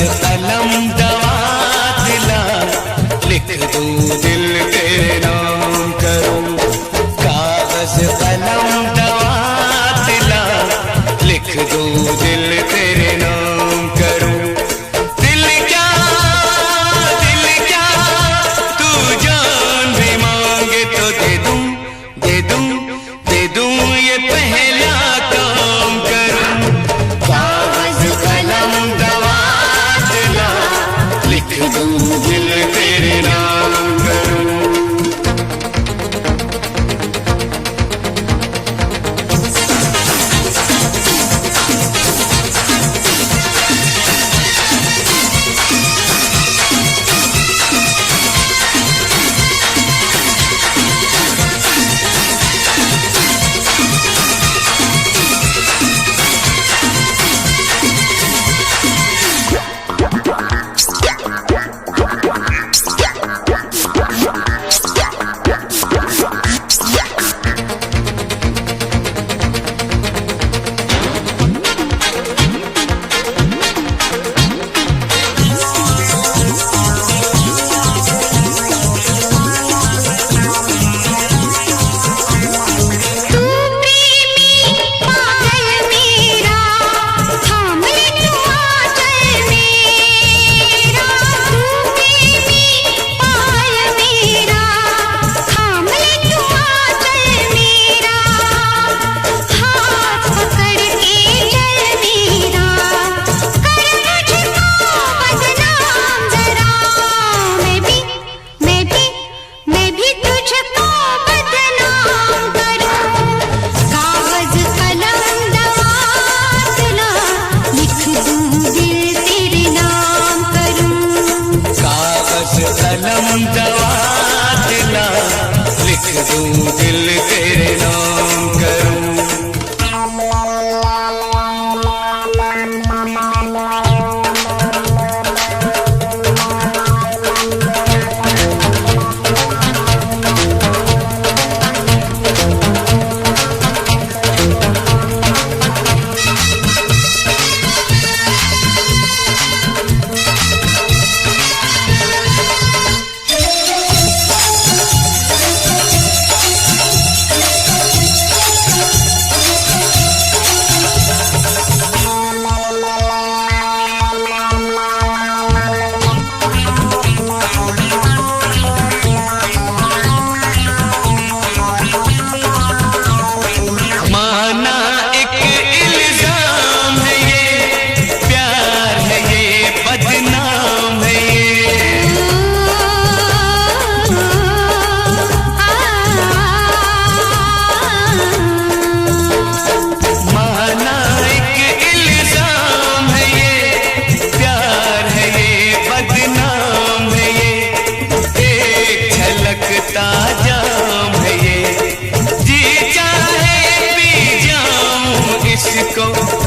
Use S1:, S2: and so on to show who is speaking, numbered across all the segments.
S1: कलम दवा दिला, लिख दूं दिल तेरे नाम करूं। कागज कलम दवा दिला, लिख दूं दिल तेरे नाम करूं। दिल क्या तू जान भी मांगे तो दे दूं, दे दूं, दे दूं, ये पहला काम करूं। कागज कलम दवा दिला, लिख दूं दिल तेरे नाम करूं। कलम दवा दिला, लिख दूं दिल तेरे नाम करूं।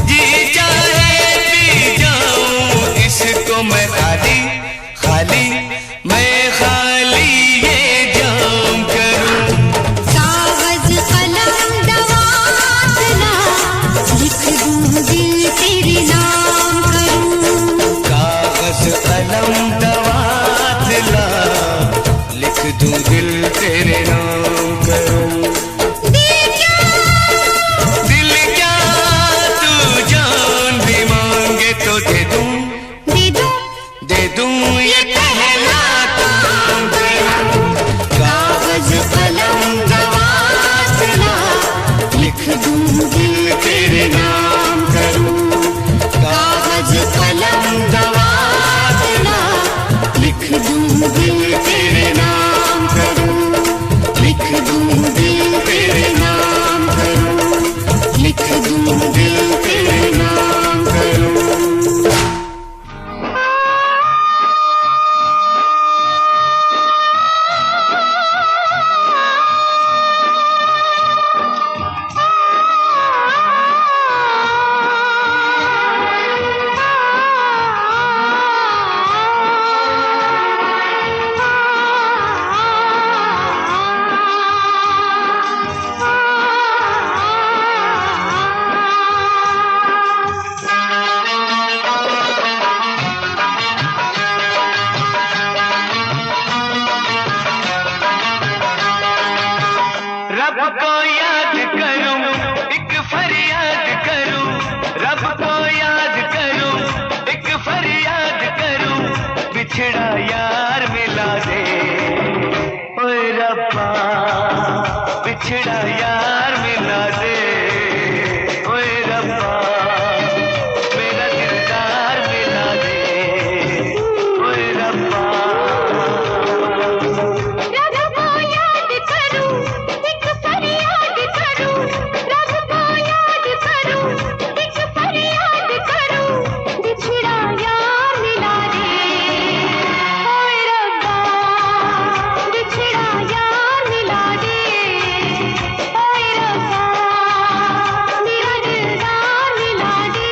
S1: जी चाहे पी जाऊं इसको मैं खाली खाली, मैं खाली ये जाम करूं।
S2: कागज कलम दवा दिला, लिख दूं दिल तेरे नाम करूं।
S1: कागज कलम दवा दिला, लिख दूं दिल तेरे नाम करूं।
S2: दे दूं,
S1: दे दूं, ये पहला रब को याद करूं, एक फरियाद करूं, रब को याद करूं, एक फरियाद करूं, बिछड़ा यार मिला दे, ओए रब्बा बिछड़ा यार मिला दे, ओए रब्बा मेरा दिलदार मिला दे, ओए रब्बा।
S2: रब को याद करूं, एक फरियाद करूं, रब को याद करूं, एक फरियाद करूं, बिछड़ा यार मिला दे, ओए रब्बा बिछड़ा यार मिला दे, ओए रब्बा मेरा दिलदार मिला दे,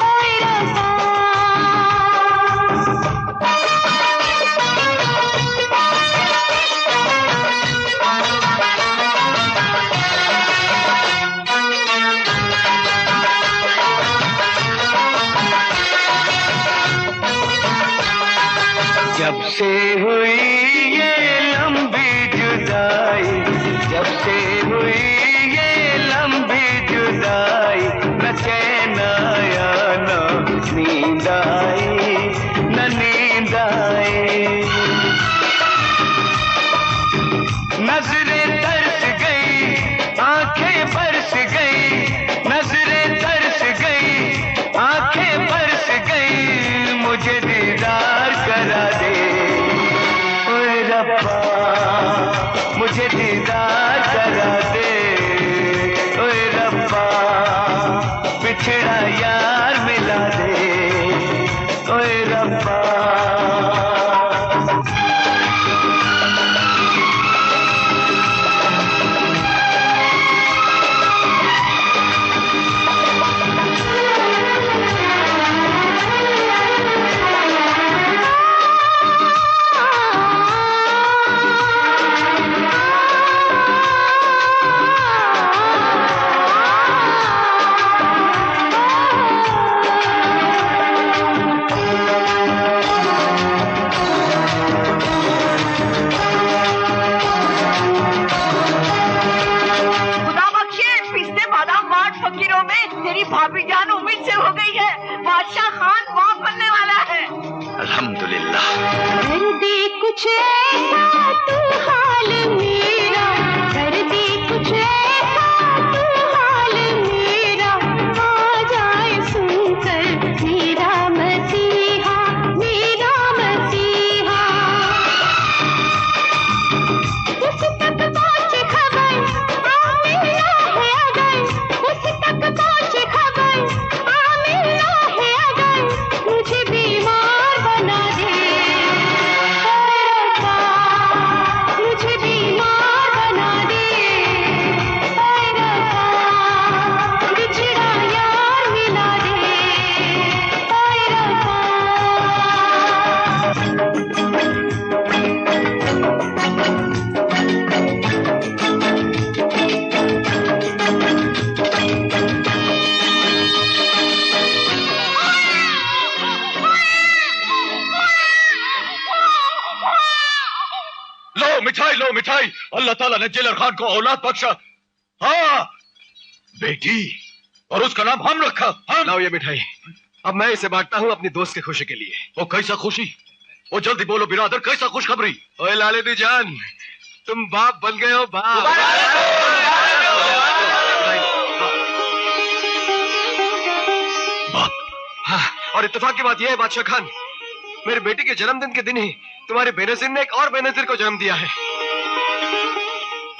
S2: ओए रब्बा।
S1: जब से हुई ये लंबी जुदाई, जब से हुई ये लंबी जुदाई, न चैन आया न नींद आई, न नींद आई। नजरें तरस गई, आंखें बरस गई, नजरें तरस गई, आंखें बरस गई, मुझे दीदार करा दे, ओए रब्बा मुझे दीदार करा दे, ओए रब्बा बिछड़ा यार मिला दे, ओए रब्बा।
S3: खुदा बख्शे, पिछले बादाम बाट फकीरों में तेरी भाभी जान उम्मीद से हो गई है, बादशाह खान बाप बनने वाला है।
S1: अल्हम्दुलिल्लाह।
S2: कर दे कुछ ऐसा तू हाल मेरा, कर दे कुछ ऐसा तू हाल मेरा, आ जाए सुनकर मेरा मसीहा, मेरा मसीहा। उस तक पहुंचे खबर आ मिलना है अगर, उस तक पहुंचे खबर आ मिलना है अगर, मुझे बीमार बना दे, ओए रब्बा मुझे बीमार बना दे, ओए रब्बा बिछड़ा यार मिला दे, ओए रब्बा।
S4: लो मिठाई, लो मिठाई। अल्लाह ताला ने जेलर खान को औलाद बख्शा। हाँ बेटी, और उसका नाम हम रखा। हम
S5: लाओ ये मिठाई, अब मैं इसे बांटता हूँ अपनी दोस्त की खुशी के लिए।
S4: वो कैसा खुशी? वो जल्दी बोलो बिरादर, कैसा खुशखबरी?
S5: ओए लालिदी जान, तुम बाप बन गए हो, बाप।
S4: बाप?
S5: हाँ, और इत्तेफाक की बात यह है बादशाह खान, मेरी बेटी के जन्मदिन के दिन ही तुम्हारे बेनजीर ने एक और बेनजीर को जन्म दिया है।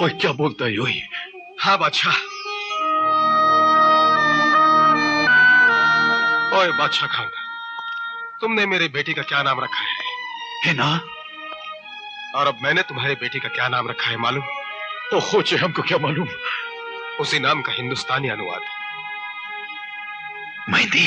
S4: ओए क्या बोलता है ओए?
S5: हाँ बादशाह। ओए बादशाह खान, तुमने मेरी बेटी का क्या नाम रखा है
S4: ना?
S5: और अब मैंने तुम्हारी बेटी का क्या नाम रखा है मालूम?
S4: तो खोचे, हमको क्या मालूम?
S5: उसी नाम का हिंदुस्तानी अनुवाद,
S4: मेहंदी।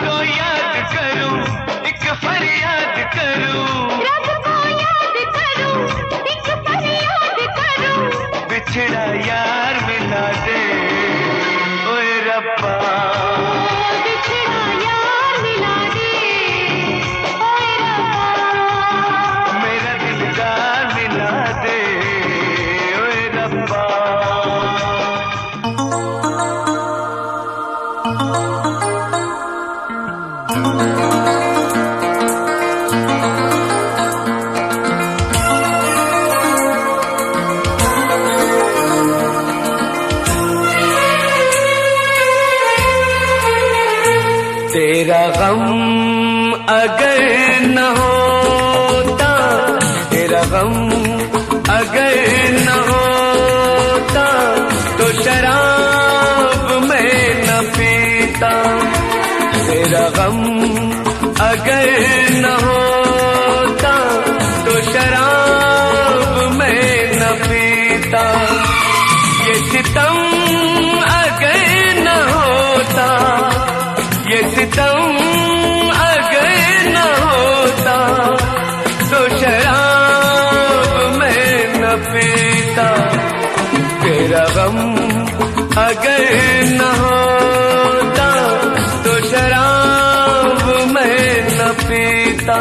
S1: को याद करूं, एक फरियाद करूं,
S2: रब को याद करूं, एक फरियाद करूं,
S1: बिछड़ा यार मिला दे ओए रब्बा,
S2: बिछड़ा यार मिला दे ओए रब्बा,
S1: मेरा दिलदार मिला दे ओए रब्बा। तेरा गम अगर न होता, तेरा गम अगर न होता, तो शराब मैं न पीता। तेरा गम अगर न होता, तो शराब मैं न पीता। ये सितम अगर न होता, ये सितम अगर न होता, तो शराब मैं न पीता। तेरा गम अगर न होता, तो शराब मैं न पीता।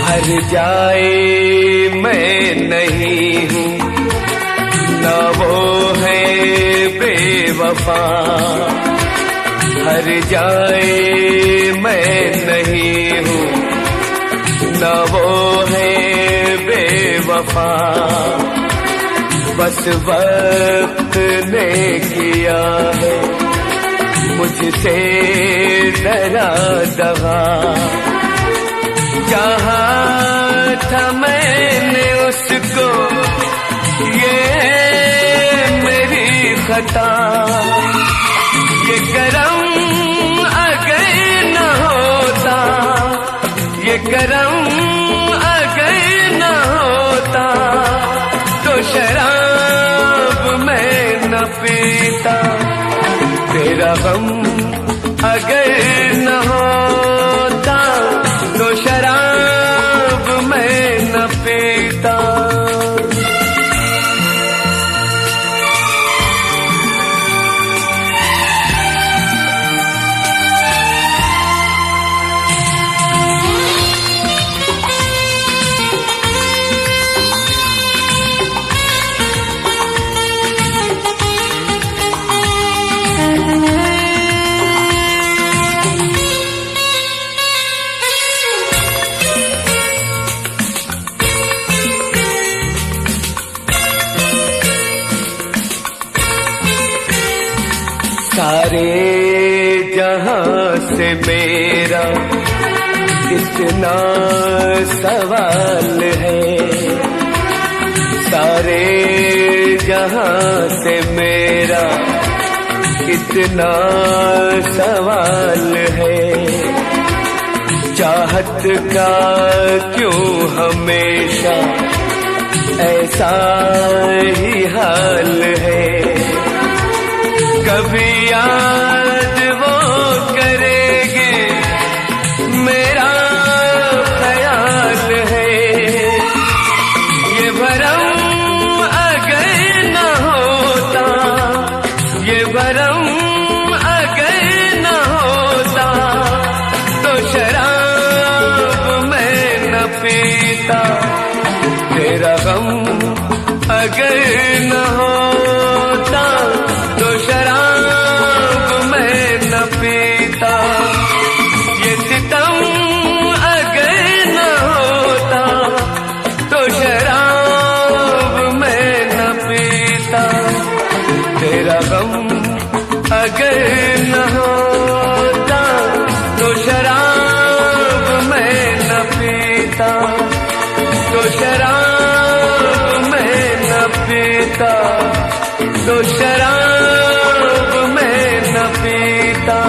S1: हर जाए मैं नहीं हूँ, न वो है बेवफा। हर जाए मैं नहीं हूँ, न वो है बेवफा। बस वक्त ने किया है मुझसे डरा दगा। चाहा था मैंने उसको, ये मेरी खता। ये करम अगर न होता, ये करम अगर न होता, तो शराब मैं न पीता। तेरा गम अगर न होता, तो शराब मैं न पीता। सारे जहां से मेरा इतना सवाल है, सारे जहां से मेरा इतना सवाल है। चाहत का क्यों हमेशा ऐसा ही हाल है। कभी याद वो करेंगे मेरा ख्याल है। ये भरम अगर न होता, ये भरम अगर न होता, तो शराब मैं न पीता। तेरा गम अगर न होता, तो शराब मैं न पीता। ये सितम अगर न होता, तो शराब मैं न पीता। तेरा गम अगर न होता, तो शराब मैं न पीता। तो रहता तो शराब मैं न पीता।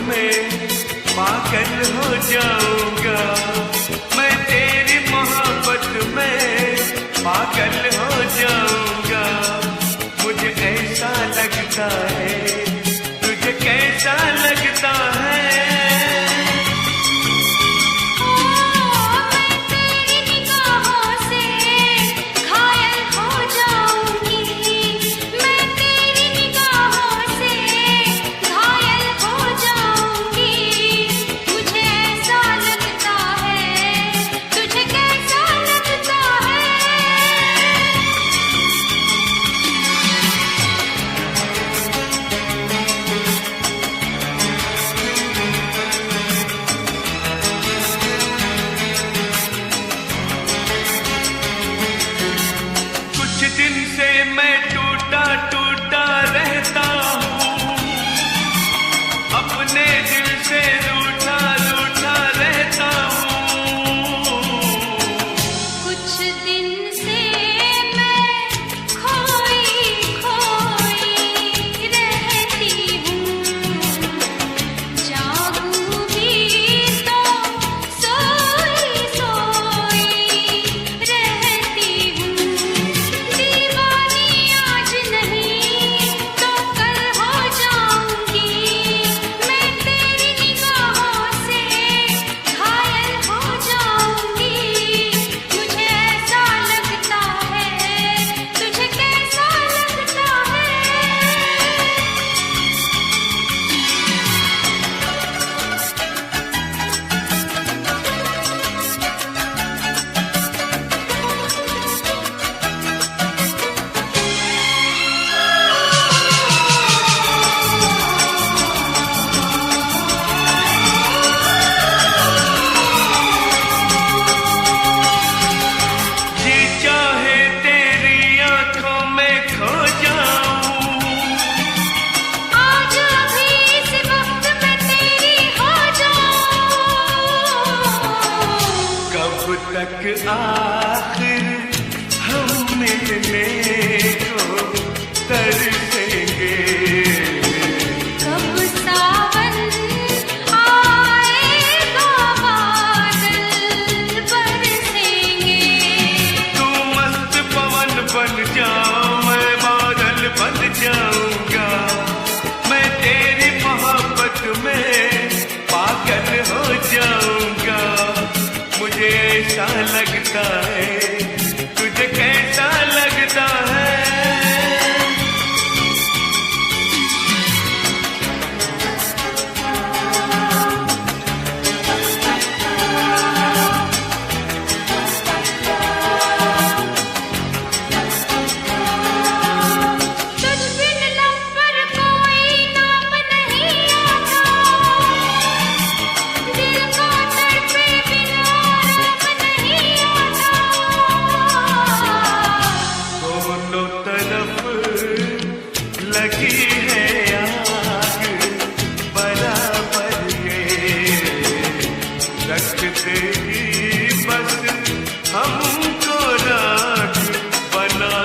S1: में पागल हो जाऊंगा, मैं तेरी मोहब्बत में पागल हो जाऊंगा। मुझे ऐसा लगता है, तुझे कैसा लगता है? आखिर हम मिलने को तरसेंगे,
S2: कब सावन आएगा बादल बरसेंगे।
S1: तू मस्त पवन बन जा, मैं बादल बन जाऊंगा। मैं तेरी मोहब्बत में पागल हो जाऊंगा। मुझे ऐसा लगता है, तुझे कैसा लगता है? लगी है आग बराबर ये, रखते ही बस हमको राख बना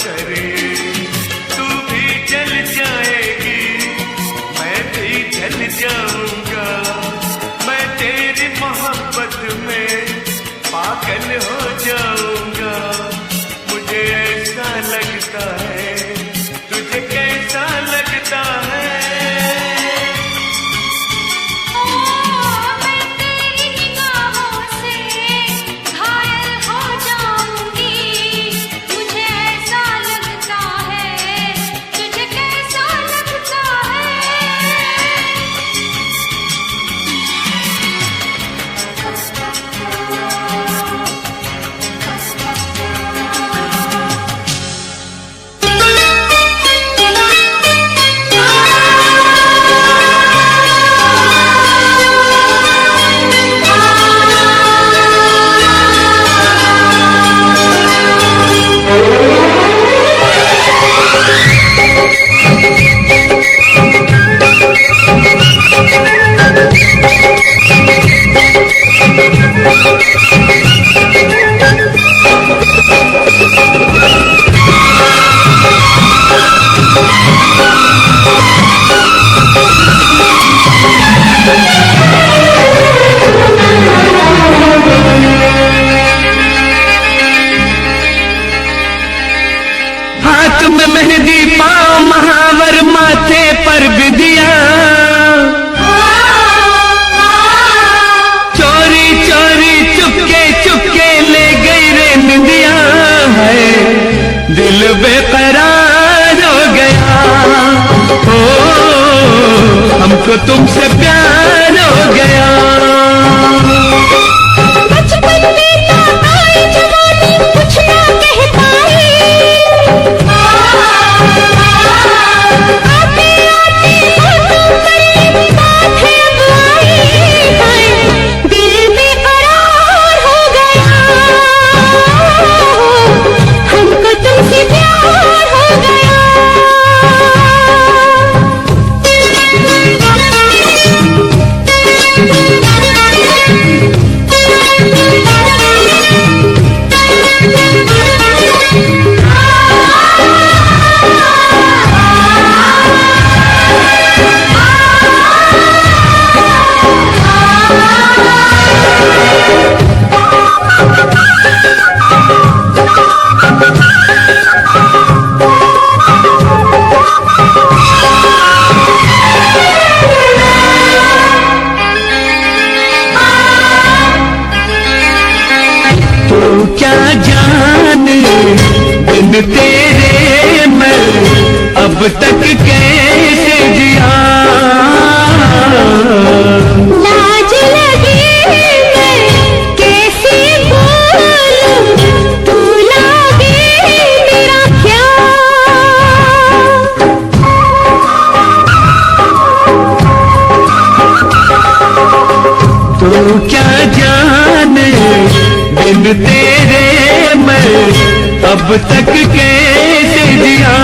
S1: करे। तू भी जल जाएगी, मैं भी जल जाऊंगा। मैं तेरी मोहब्बत में पागल हो जाऊंगा। मुझे ऐसा लगता है, तुझे कैसा लगता है?
S2: मैं तेरी निगाहों से घायल हो जाऊंगी। मुझे ऐसा लगता है, तुझे कैसा लगता है?
S1: मेहंदी पाँव महावर माथे पर बिंदिया, चोरी चोरी चुपके चुपके ले गई रे निंदिया है, दिल बेकरार हो गया। ओ हमको तुमसे प्यार हो गया।
S2: बचपन बीता आई जवानी कुछ ना कह पाई, आते आते होठों पर ये बात है अब आई, दिल बेकरार हो गया, हमको तुमसे प्यार हो गया।
S1: क्या जाने बिन तेरे मैं अब तक कैसे जिया,
S2: लाज लगे मैं कैसे बोलूं, तू लागे मेरा क्या।
S1: तू क्या जाने बिन तेरे मैं अब तक कैसे जिया,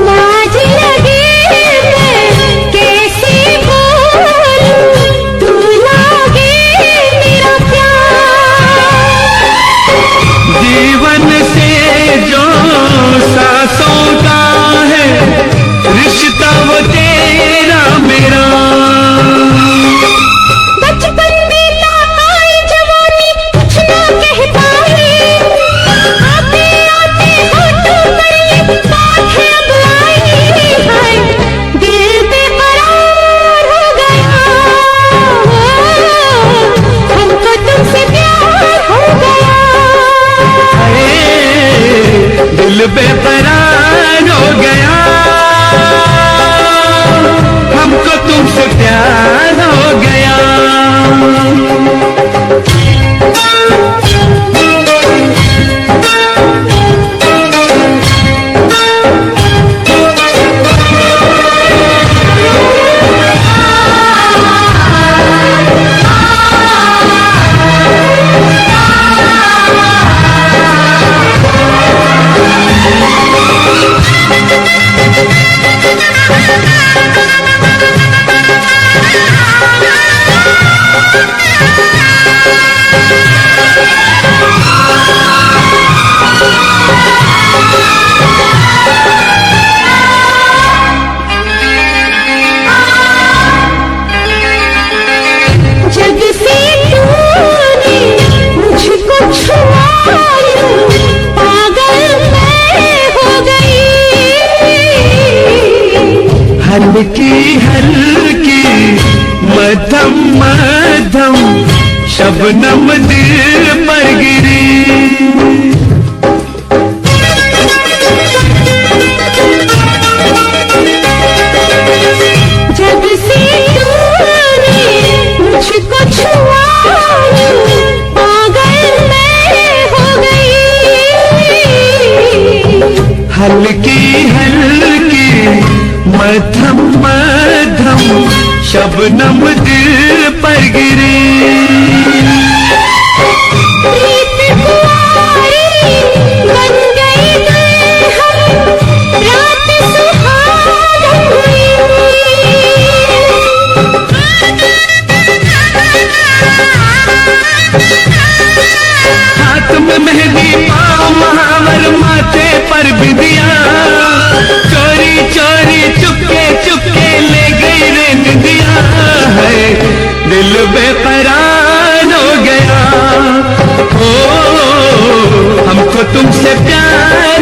S2: लाज लगे मैं कैसे बोलूं, तू लागे मेरा क्या।
S1: जीवन से जो सांसों का है रिश्ता वो तेरा मेरा,
S2: बचपन बीता आई जवानी कुछ ना कह पाई, आते आते होठों पर ये बात है अब आई, दिल बेकरार हो गया, हमको तुमसे प्यार हो गया।
S1: दिल बेकरार हो गया, हमको तुमसे प्यार हो गया।
S2: जब से तूने मुझको छुआया, पागल मैं हो गई,
S1: हल्की हल्की मध्यम मध्यम शबनम दिल पर गिरी,
S2: जब से तूने मुझको छुआया, पागल मैं हो गई,
S1: हल्की हल्की मध्यम मध्यम शबनम दिल पर गिरी,
S2: प्रीत कुंवारी बन गई दुल्हन, रात सुहागन हुई।
S1: हाथ में मेहंदी पाँव महावर माथे पर बिंदिया, चोरी चोरी चुपके चुपके ले गई रे निंदिया है, दिल बेकरार हो गया। ओ हमको तुमसे प्यार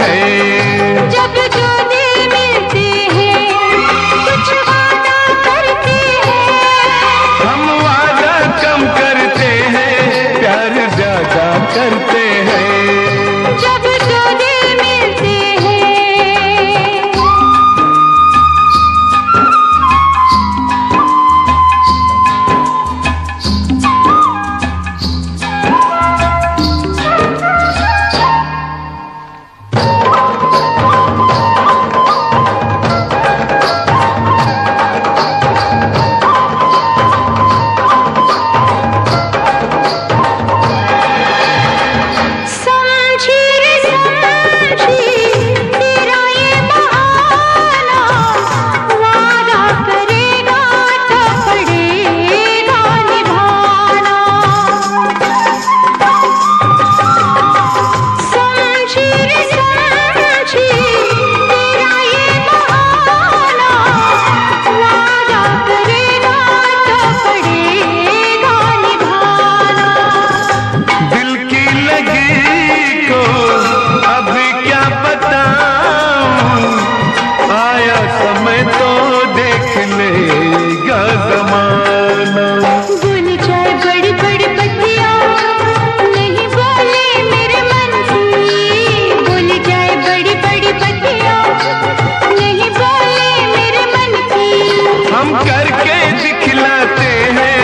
S1: हैं।
S2: जब जो दिल मिलते हैं कुछ वादा करते हैं।
S1: हम वादा कम करते हैं, प्यार ज्यादा करते हैं।
S2: जब जो दिल मिलते हैं। समझी रे समझी तेरा ये बहाना, वादा करेगा तो पड़ेगा निभाना। समझी रे समझी तेरा ये बहाना, वादा करेगा तो पड़ेगा निभाना।
S1: दिल की लगी को अभी क्या बताऊं, आया समय तो देख लेगा ज़माना।
S2: बोली जाए बड़ी बड़ी पतिया, नहीं बोले मेरे मन की। बोली जाए बड़ी बड़ी पतिया, नहीं बोले मेरे मन की।
S1: हम करके दिखलाते हैं,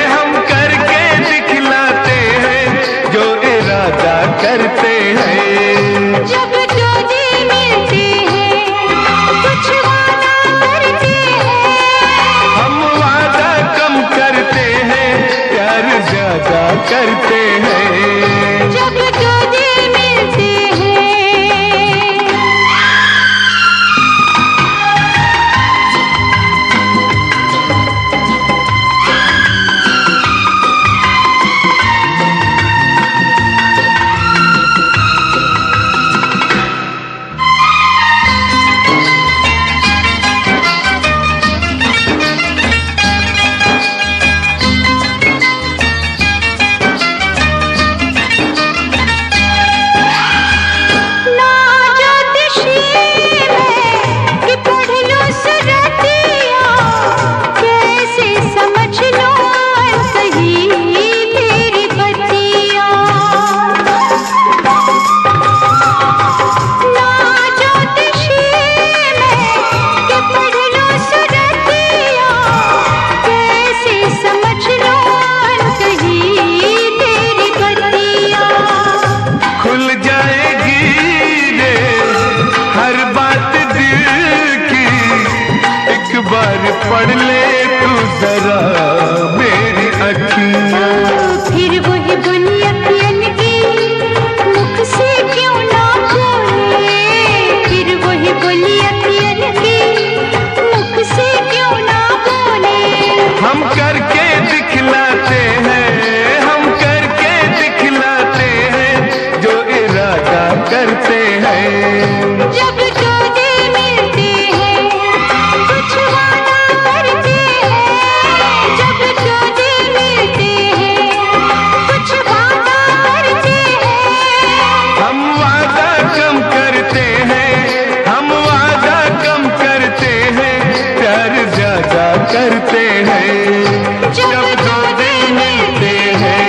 S1: हम करके दिखलाते हैं जो इरादा करते हैं।
S2: जब जो दिल मिलते हैं कुछ वादा करते हैं।
S1: हम वादा कम करते हैं, प्यार ज्यादा करते हैं।
S2: जब जो दिल मिलते हैं। ना ज्योतिषी में कि पढ़ लो सुरतिया, कैसे समझ लो सही तेरी बतिया। ना ज्योतिषी में कि पढ़ लो सुरतिया, कैसे समझ लो सही तेरी बतिया।
S1: खुल जाएगी रे हर बात दिल की, एक बार पढ़ ले तू जरा मेरी अखियाँ।
S2: फिर वही बुनी अखियन की मुख से क्यों ना बोले। फिर वही बुनी अखियन की मुख से क्यों ना बोले।
S1: हम करके दिखलाते हैं, हम करके दिखलाते हैं जो इरादा करते हैं।
S2: जब जो दिल मिलते हैं कुछ वादा करते हैं। जब जो दिल मिलते हैं कुछ वादा करते हैं।
S1: हम वादा कम करते हैं, हम वादा कम करते हैं, प्यार ज्यादा करते हैं। जब दो दिल मिलते हैं।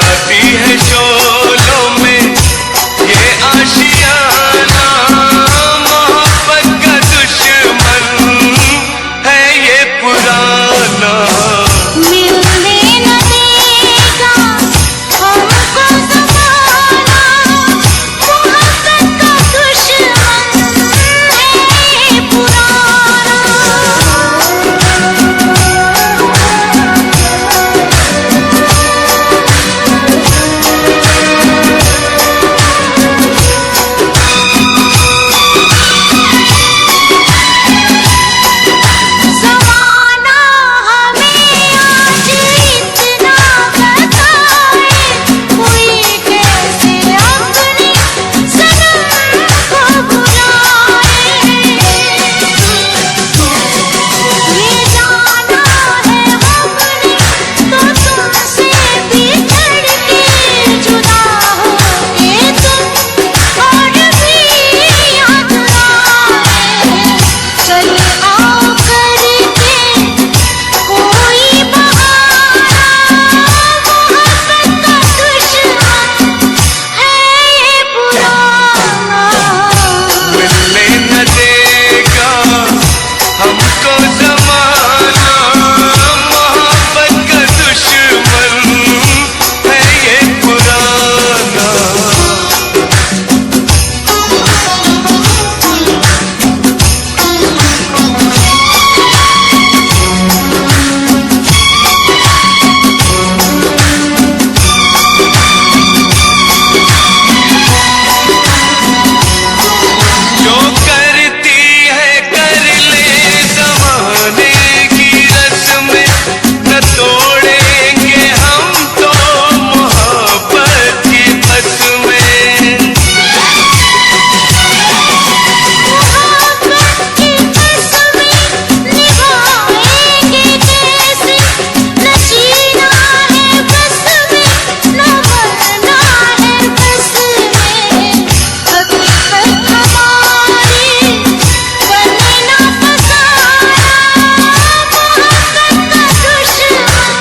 S1: जाती है शोलों में ये आशियाना, मोहब्बत का दुश्मन है ये पुराना।
S2: मिलने न देगा हमको ज़माना, मोहब्बत का दुश्मन है ये पुराना। ज़माना हमें आज इतना बताए, कोई कैसे अपने सनम को भुलाए। ये जाना है हमने तो तुमसे बिछड़ के, जुदा होके तुम और भी याद आए। चल आओ करके कोई बहाना, मोहब्बत का दुश्मन है ये पुराना।
S1: मिलने न देगा हमको ज़माना, मोहब्बत का दुश्मन है ये पुराना। जो करती है कर ले ज़माने की रस्में, न तोड़ेंगे हम तो मोहब्बत की कसमें।
S2: मोहब्बत की कसमें निभाएंगे कैसे, न जीना है बस में, न मरना है बस में। हकीकत हमारी बने ना फसाना, मोहब्बत का दुश्मन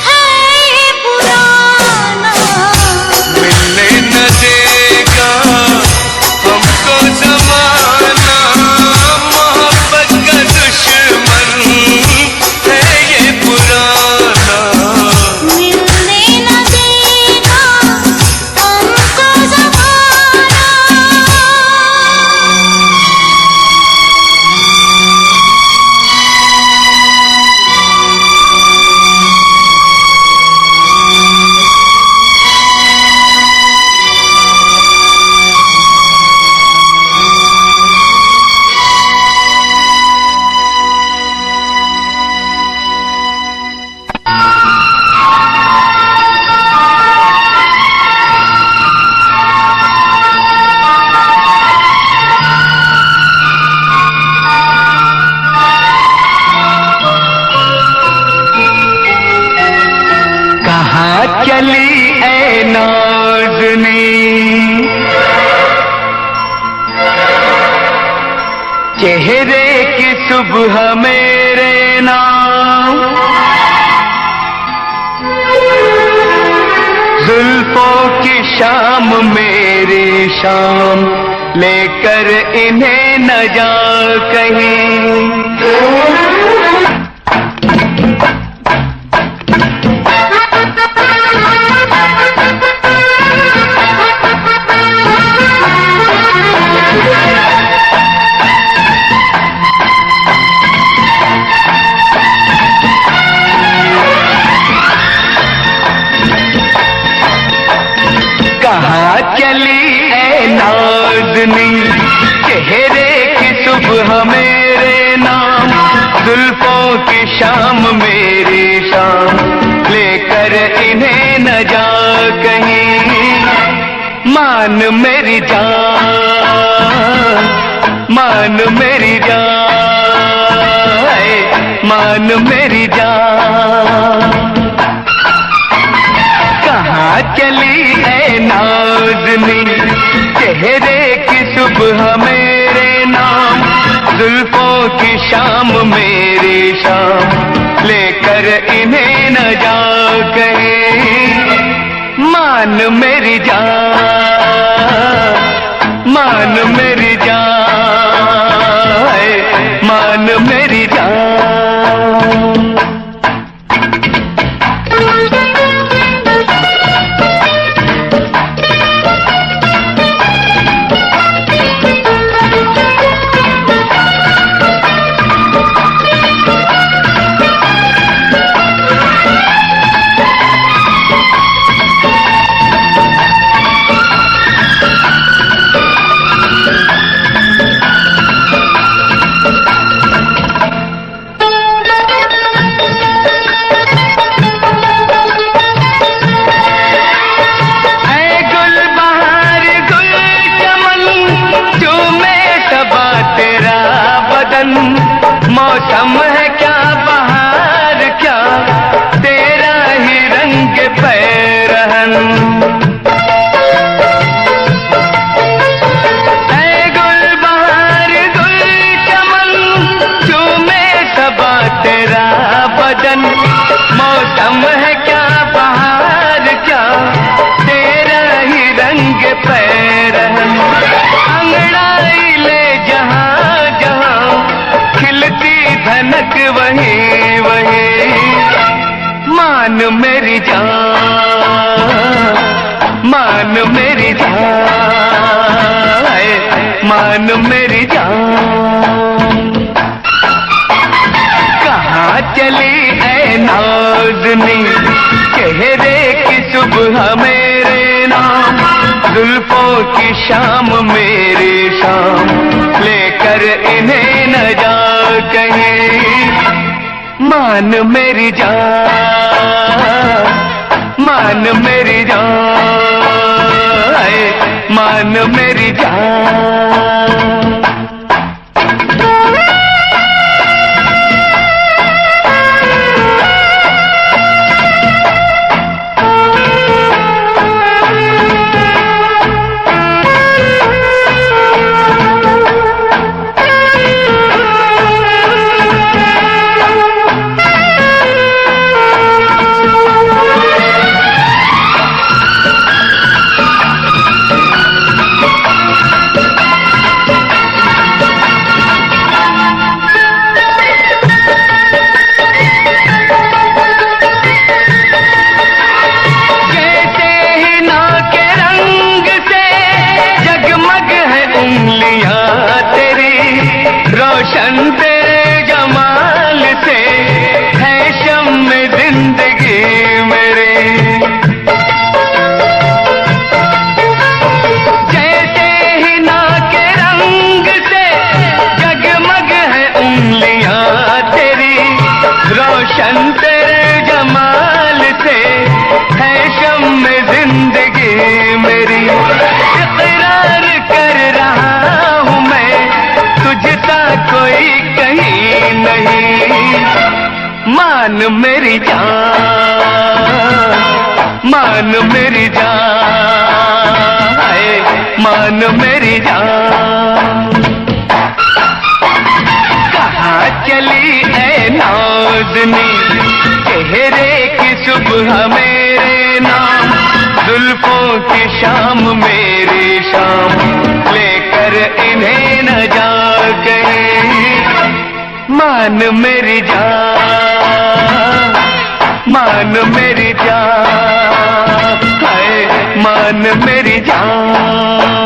S2: है ये पुराना।
S1: मिलने न देगा हमको ज़माना, मोहब्बत का दुश्मन है ये पुराना।
S2: मिलने न देगा हमको ज़माना।
S1: कहाँ चली ऐ नाज़नी, चेहरे की सुबह मेरे नाम, जुल्फों की शाम मेरी शाम, लेकर इन्हें न जा कहीं। कहाँ चली ऐ नाज़नी, चेहरे की सुबह मेरे नाम, जुल्फों की शाम मेरी शाम, लेकर इन्हें न जा कहीं। मान मेरी जान, मान मेरी जान, मान मेरी जान। कहाँ चली ऐ नाज़नी, चेहरे की सुबह मेरे नाम, जुल्फों की शाम मेरी शाम, लेकर इन्हें न जा कहीं। मान मेरी जान, मान मेरी जान, मान मेरी जान। मौसम है क्या बहार क्या, तेरा ही रंग पैरहन। ऐ गुल बहार गुल चमन, चूमे सबा तेरा बदन। मौसम है क्या बहार क्या, तेरा ही रंग पैरहन। अंगड़ाई ले जहां जहां, खिलती धनक वही वही। मान मेरी जान, मान मेरी जान, मान मेरी जान। कहाँ चली ऐ नाज़नी, चेहरे की सुबह मेरे नाम। जुल्फों की शाम मेरी शाम, लेकर इन्हें न जा कहीं। मान मेरी जान, मान मेरी जान, मान मेरी जान। रोशन तेरे जमाल से है शम्म जिंदगी मेरे। जैसे हिना के रंग से जगमग है उंगलियां तेरी। रोशन तेरे जमाल से है शम्म जिंदगी मेरी। इकरार कर रहा हूँ मैं, तुझता कोई कहीं नहीं। मान मेरी जान, मान मेरी जान, मान मेरी जान। कहाँ चली ऐ नाज़नी, चेहरे की सुबह मेरे नाम। जुल्फों की शाम मेरी शाम, लेकर इन्हें न जा कहीं। मान मेरी जान, मान मेरी जान, मान मेरी जान।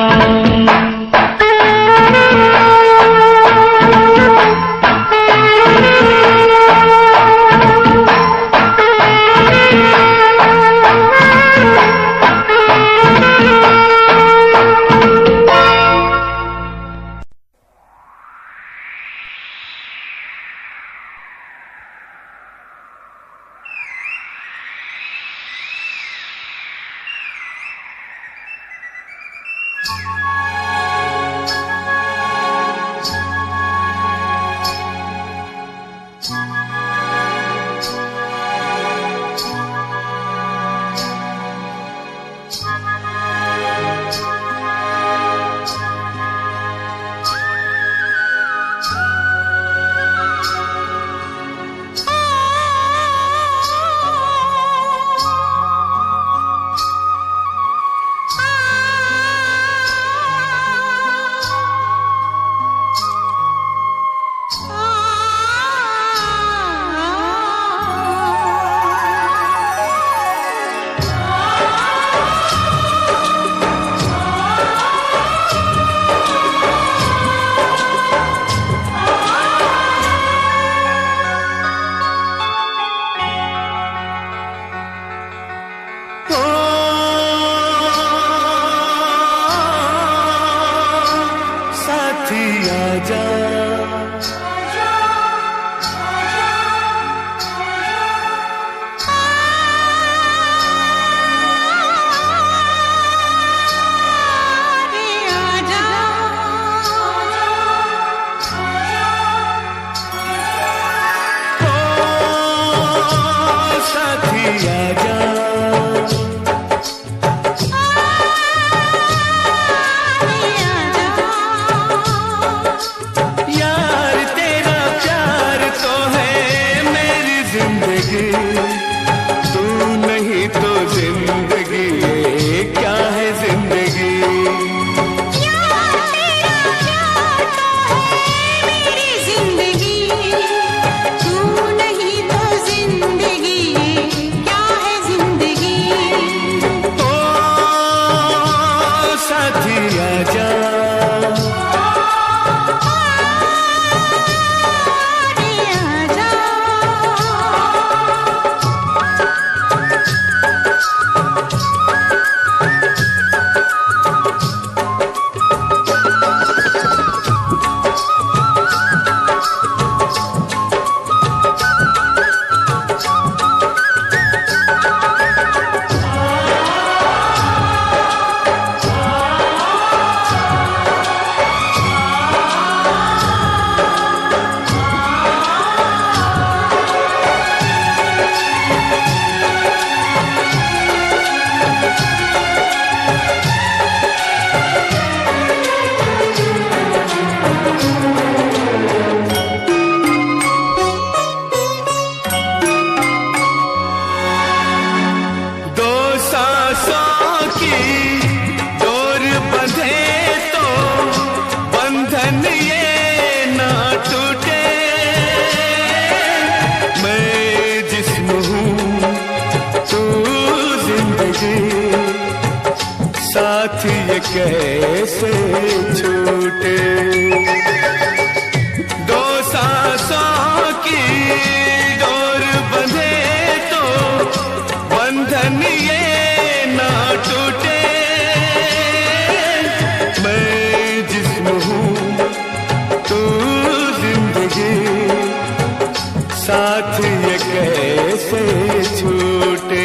S1: साथ ये कैसे छूटे। दो सांसों की डोर बंधे तो बंधन ये ना टूटे। मैं जिस्म हूँ तू जिंदगी, साथ ये कैसे छूटे।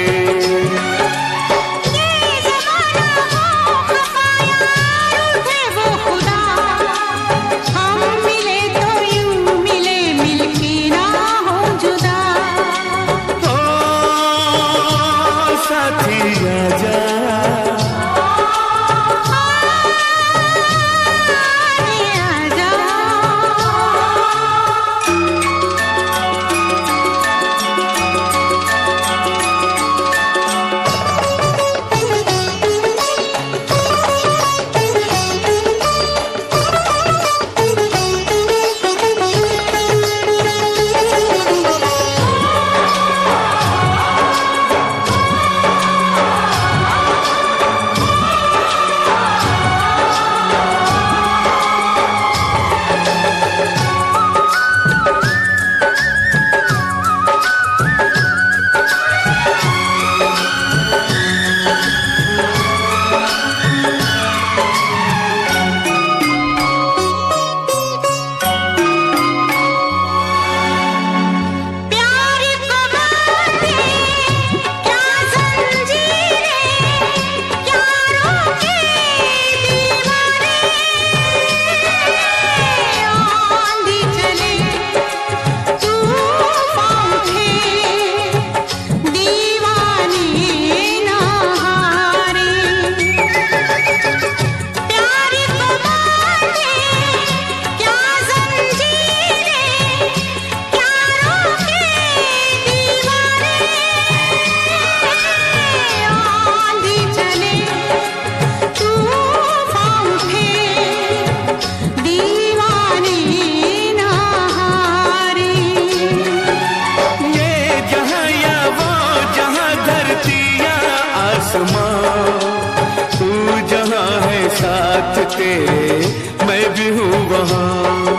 S1: मैं भी हूँ वहाँ,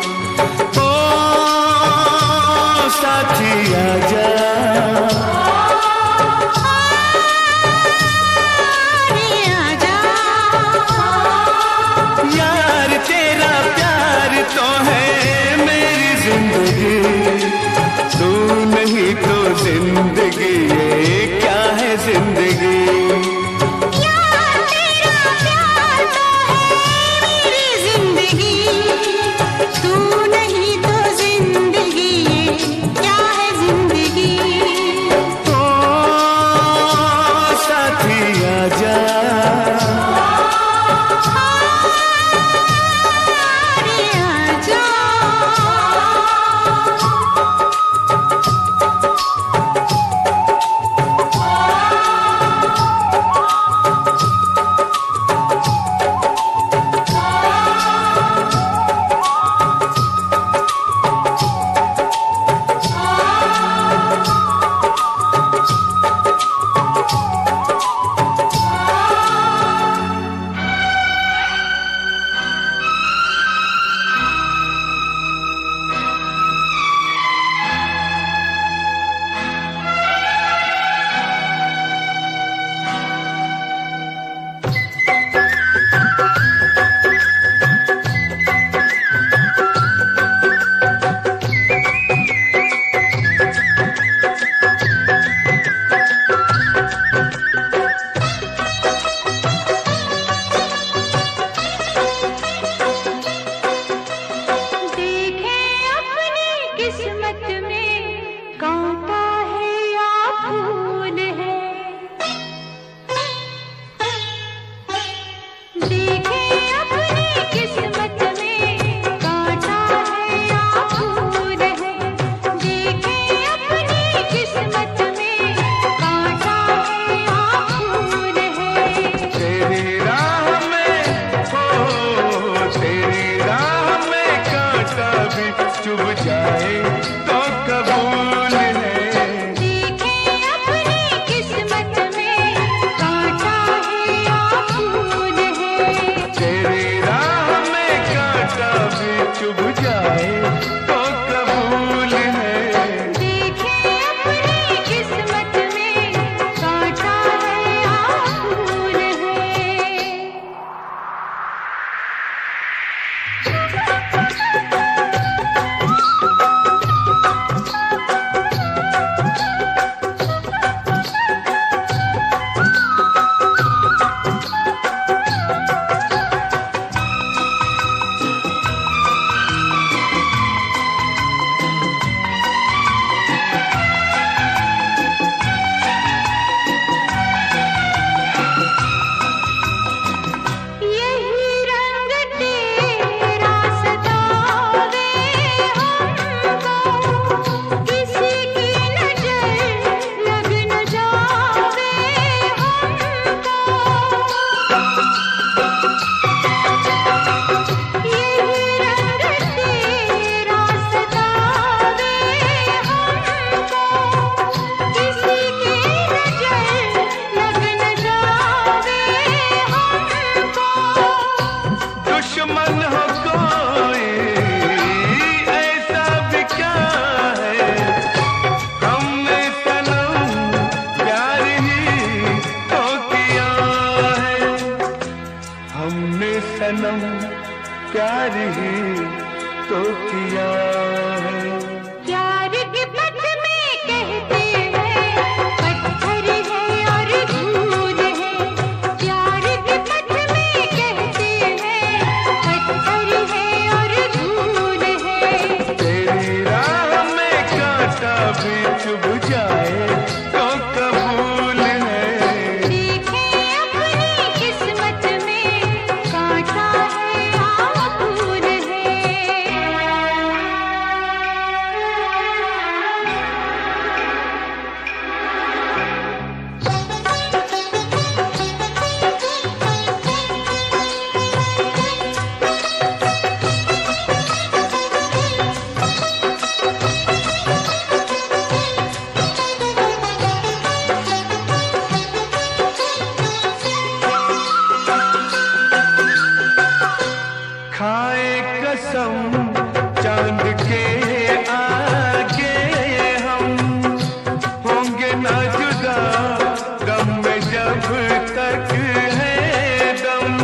S1: ओ साथी आजा, आजा यार, तेरा प्यार तो है मेरी जिंदगी, तू नहीं तो जिंदगी ये क्या है जिंदगी।
S2: तू नहीं तो जिंदगी क्या है जिंदगी।
S1: जाए तो कबूल है।
S2: देखे अपनी किस्मत में कांटा है या फूल है।
S1: तेरी राह में कांटा भी चुभ जाए तो कबूल है।
S2: देखे अपनी किस्मत में कांटा है या फूल है। यही रंग तेरा सतावे हमको, किसी की नजर लग न जावे हमको। यही रंग तेरा सतावे हमको, किसी की नजर लग न जावे हमको।
S1: दुश्मन हो कोई ऐसा भी क्या है, हमने सनम प्यार ही तो किया है। हमने सनम प्यार ही तो किया है।
S2: प्यार के पथ में कहते हैं पत्थर है और धूल है। प्यार के पथ में कहते हैं पत्थर है और धूल है।
S1: तेरी राह में कांटा भी चुभ जाए तो कबूल है।
S2: देखे अपनी किस्मत में कांटा है या फूल है।
S1: खाए कसम चांद के आगे हम होंगे ना जुदा, गम में जब तक है दम।